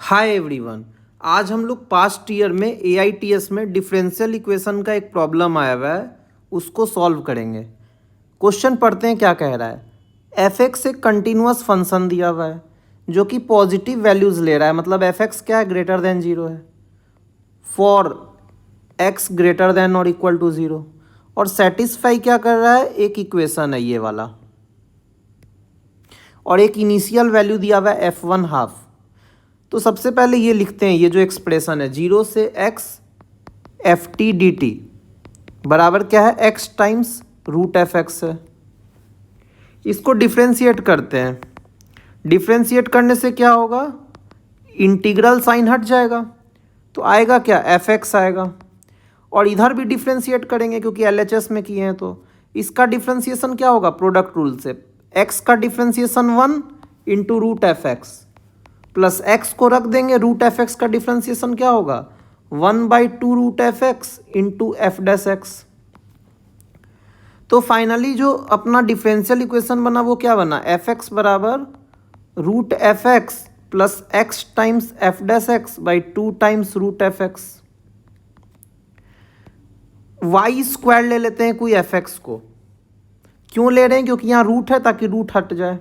Hi everyone. आज हम लोग पास्ट ईयर में एआईटीएस में डिफरेंशियल इक्वेशन का एक प्रॉब्लम आया हुआ है, उसको सॉल्व करेंगे। क्वेश्चन पढ़ते हैं क्या कह रहा है। एफ एक्स एक कंटिन्यूअस फंक्शन दिया हुआ है जो कि पॉजिटिव वैल्यूज़ ले रहा है, मतलब एफ एक्स क्या है, ग्रेटर देन जीरो है फॉर एक्स ग्रेटर देन और इक्वल टू ज़ीरो, और सेटिस्फाई क्या कर रहा है, एक इक्वेशन है ये वाला, और एक इनिशियल वैल्यू दिया हुआ है एफ वन हाफ। तो सबसे पहले ये लिखते हैं, ये जो एक्सप्रेशन है जीरो से X F T D T बराबर क्या है, X times root F X है। इसको डिफ्रेंशिएट करते हैं। डिफ्रेंशिएट करने से क्या होगा, इंटीग्रल साइन हट जाएगा तो आएगा क्या, एफ एक्स आएगा। और इधर भी डिफ्रेंशिएट करेंगे क्योंकि एलएचएस में किए हैं, तो इसका डिफ्रेंशिएशन क्या होगा, प्रोडक्ट रूल से एक्स का differentiation 1 into root F X plus X को रख देंगे, रूट एफ एक्स का डिफ्रेंशिएशन क्या होगा, 1/2 root F X into F dash X. तो फाइनली जो अपना डिफरेंशियल इक्वेशन बना वो क्या बना, एफ एक्स बराबर root F X plus X times F dash X by 2 times root F X. Y square ले लेते हैं कोई एफ एक्स को, क्यों ले रहे हैं, क्योंकि यहाँ रूट है ताकि रूट हट जाए।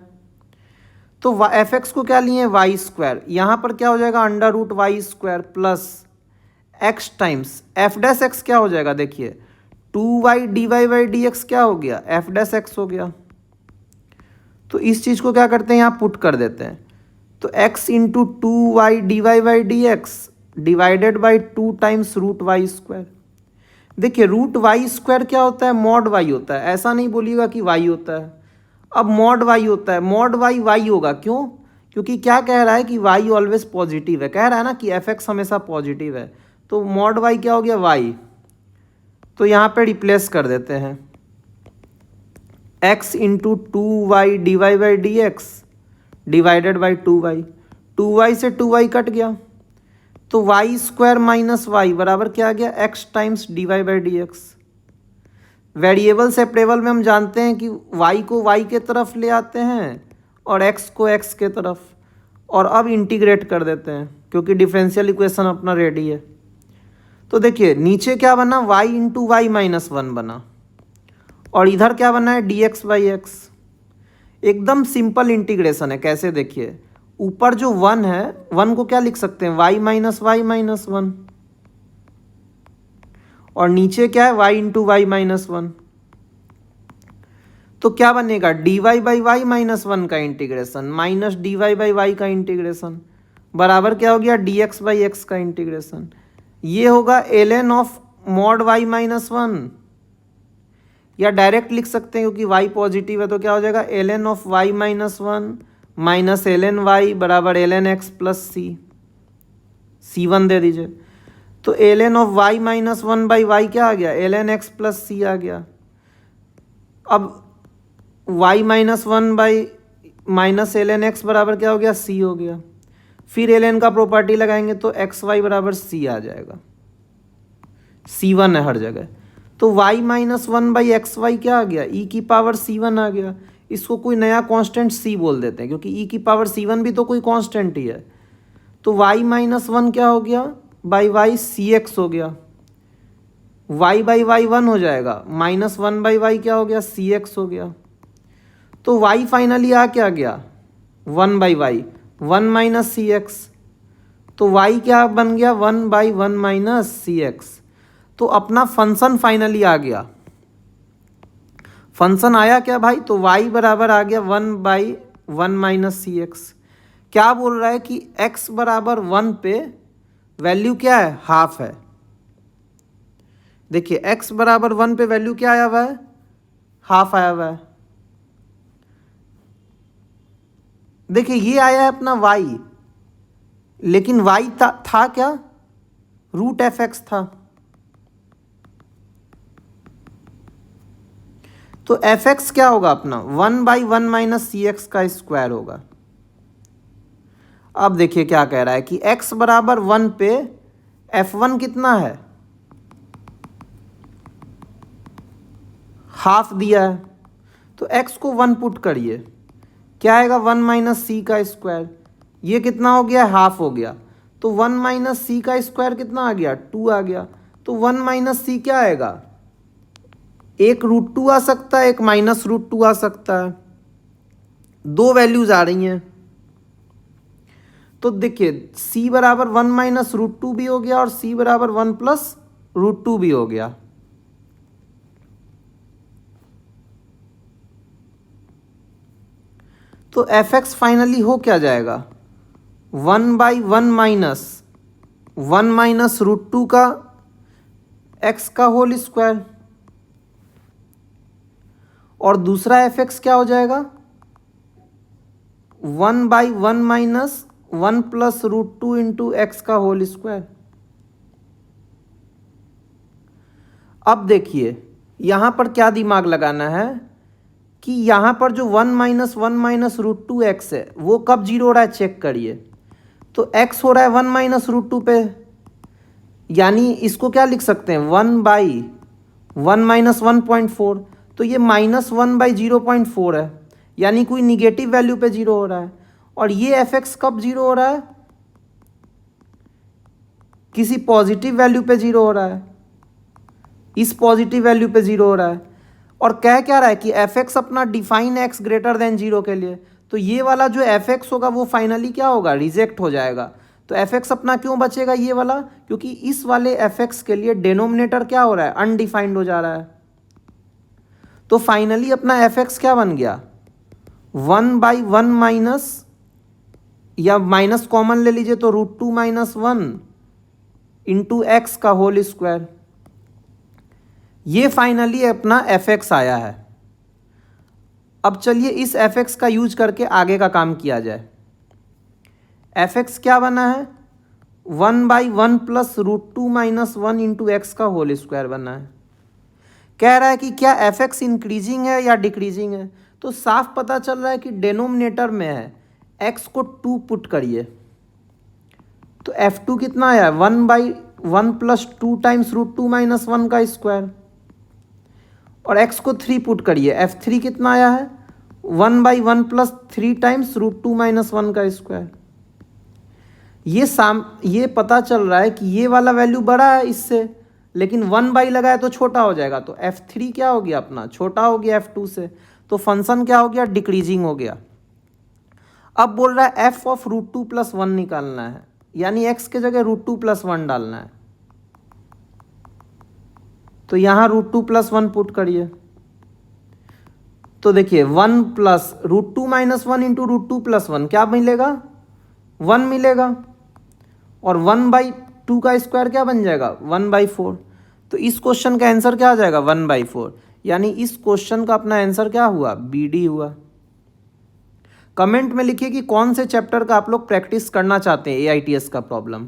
तो एफ एक्स को क्या लिए, वाई स्क्वायर, यहाँ पर क्या हो जाएगा, under root Y square plus X times F dash X क्या हो जाएगा, देखिए 2y dy by D x क्या हो गया, एफ डैश एक्स हो गया। तो इस चीज़ को क्या करते हैं, यहाँ पुट कर देते हैं, तो x into 2y dy by D X divided by 2 times root Y square. देखिए रूट वाई स्क्वायर क्या होता है, मॉड वाई होता है, ऐसा नहीं बोलिएगा कि वाई होता है। अब मॉड वाई होता है, मॉड वाई वाई होगा, क्यों, क्योंकि क्या कह रहा है कि वाई ऑलवेज पॉजिटिव है, कह रहा है ना कि एफ एक्स हमेशा पॉजिटिव है, तो मॉड वाई क्या हो गया, वाई। तो यहाँ पे रिप्लेस कर देते हैं, x into 2y D Y by D X divided by 2y, 2y से 2y कट गया, तो वाई स्क्वायर माइनस वाई बराबर क्या आ गया, x times D Y by D X. Variable separable में हम जानते हैं कि y को y के तरफ ले आते हैं और x को x के तरफ, और अब इंटीग्रेट कर देते हैं क्योंकि डिफरेंशियल इक्वेशन अपना रेडी है। तो देखिए नीचे क्या बना, y इंटू वाई माइनस 1 बना, और इधर क्या बना है, डी एक्स बाई एक्स। एकदम सिंपल इंटीग्रेशन है, कैसे देखिए, ऊपर जो 1 है, 1 को क्या लिख सकते हैं, y माइनस वाई माइनस 1, और नीचे क्या है, y इंटू वाई माइनस 1। तो क्या बनेगा, D Y by Y minus 1 का integration minus D Y by Y का इंटीग्रेशन बराबर क्या हो गया, डी एक्स बाई एक्स का इंटीग्रेशन। ये होगा L of mod Y minus 1, या डायरेक्ट लिख सकते हैं क्योंकि y पॉजिटिव है, तो क्या हो जाएगा, L of Y minus 1 minus L Y बराबर एल एक्स प्लस सी 1 दे दीजिए। तो L of Y minus 1 by Y क्या आ गया, एल एक्स प्लस सी आ गया। अब y minus 1 by minus L X बराबर क्या हो गया, सी हो गया। फिर एल का प्रॉपर्टी लगाएंगे तो एक्स वाई बराबर सी आ जाएगा, C1 है हर जगह। तो y minus 1 by X Y क्या आ गया, e की पावर C1 आ गया। इसको कोई नया कांस्टेंट c बोल देते हैं क्योंकि e की पावर C1 भी तो कोई कांस्टेंट ही है। तो y माइनस 1 क्या हो गया, बाई वाई सी एक्स हो गया, y बाई वाई 1 हो जाएगा, माइनस 1 बाई वाई क्या हो गया, सी एक्स हो गया। तो y फाइनली आ क्या गया, 1 by Y 1 minus C X. तो y क्या बन गया, 1 बाई 1 माइनस सी एक्स। तो अपना फंक्शन फाइनली आ गया, फंक्शन आया क्या भाई, तो y बराबर आ गया 1 बाई 1 माइनस सी एक्स। क्या बोल रहा है कि x बराबर 1 पे वैल्यू क्या है, हाफ है। देखिए x बराबर 1 पे वैल्यू क्या आया हुआ है, हाफ आया हुआ है। देखिए ये आया है अपना y, लेकिन y था क्या, रूट एफ एक्स था। तो एफ एक्स क्या होगा अपना, 1 बाई 1 माइनस सी एक्स का स्क्वायर होगा। अब देखिए क्या कह रहा है कि x बराबर 1 पे f1 कितना है, हाफ दिया है, तो x को 1 पुट करिए, क्या आएगा, 1 माइनस सी का स्क्वायर, ये कितना हो गया, हाफ हो गया। तो 1 माइनस सी का स्क्वायर कितना आ गया, 2 आ गया। तो 1 माइनस सी क्या आएगा, एक √2 आ सकता है, एक माइनस √2 आ सकता है, दो वैल्यूज आ रही हैं। तो देखिए c बराबर 1 माइनस √2 भी हो गया और c बराबर 1 प्लस √2 भी हो गया। तो fx फाइनली हो क्या जाएगा, 1/1 माइनस 1 माइनस √2 का x का होल स्क्वायर, और दूसरा fx क्या हो जाएगा, 1/1 माइनस 1 प्लस √2 इंटू एक्स का होल स्क्वायर। अब देखिए यहां पर क्या दिमाग लगाना है कि यहां पर जो 1 माइनस √2 एक्स है वो कब जीरो हो रहा है चेक करिए। तो x हो रहा है 1 माइनस √2 पे, यानी इसको क्या लिख सकते हैं, 1/1 माइनस 1.4। तो ये -1/0.4 है, यानी कोई निगेटिव वैल्यू पे जीरो हो रहा है। और ये fx कब जीरो हो रहा है, किसी पॉजिटिव वैल्यू पे जीरो हो रहा है, इस पॉजिटिव वैल्यू पे जीरो हो रहा है। और कह क्या रहा है कि fx अपना डिफाइन x ग्रेटर देन 0 के लिए। तो ये वाला जो fx होगा वो फाइनली क्या होगा, रिजेक्ट हो जाएगा। तो fx अपना क्यों बचेगा ये वाला, क्योंकि इस वाले fx के लिए डिनोमिनेटर क्या हो रहा है, अनडिफाइंड हो जा रहा है। तो फाइनली अपना fx क्या बन गया, 1/1 माइनस, या माइनस कॉमन ले लीजिए तो √2 माइनस 1 इंटू एक्स का होल स्क्वायर। ये फाइनली अपना fx आया है। अब चलिए इस fx का यूज करके आगे का काम किया जाए। fx क्या बना है, 1/1 प्लस √2 माइनस 1 इंटू एक्स का होल स्क्वायर बना है। कह रहा है कि क्या fx इंक्रीजिंग है या डिक्रीजिंग है। तो साफ पता चल रहा है कि डेनोमिनेटर में है, x को 2 पुट करिए तो f2 कितना आया, 1/1 प्लस 2 टाइम्स √2 माइनस 1 का स्क्वायर, और x को 3 पुट करिए, f3 कितना आया है, 1/1 प्लस 3 टाइम्स √2 माइनस 1 का स्क्वायर। ये पता चल रहा है कि ये वाला वैल्यू बड़ा है इससे, लेकिन 1 लगाए तो छोटा हो जाएगा। तो f3 क्या हो गया अपना, छोटा हो गया f2 से। तो फंक्शन क्या हो गया, डिक्रीजिंग हो गया। अब बोल रहा है f ऑफ √2 प्लस 1 निकालना है, यानी x के जगह √2 प्लस 1 डालना है। तो यहाँ √2 प्लस 1 पुट करिए तो देखिए 1 प्लस √2 माइनस 1 इंटू √2 प्लस 1 क्या मिलेगा, 1 मिलेगा। और 1/2 का स्क्वायर क्या बन जाएगा, 1/4। तो इस क्वेश्चन का आंसर क्या आ जाएगा, 1/4। यानी इस क्वेश्चन का अपना आंसर क्या हुआ, BD हुआ। कमेंट में लिखिए कि कौन से चैप्टर का आप लोग प्रैक्टिस करना चाहते हैं AITS का प्रॉब्लम।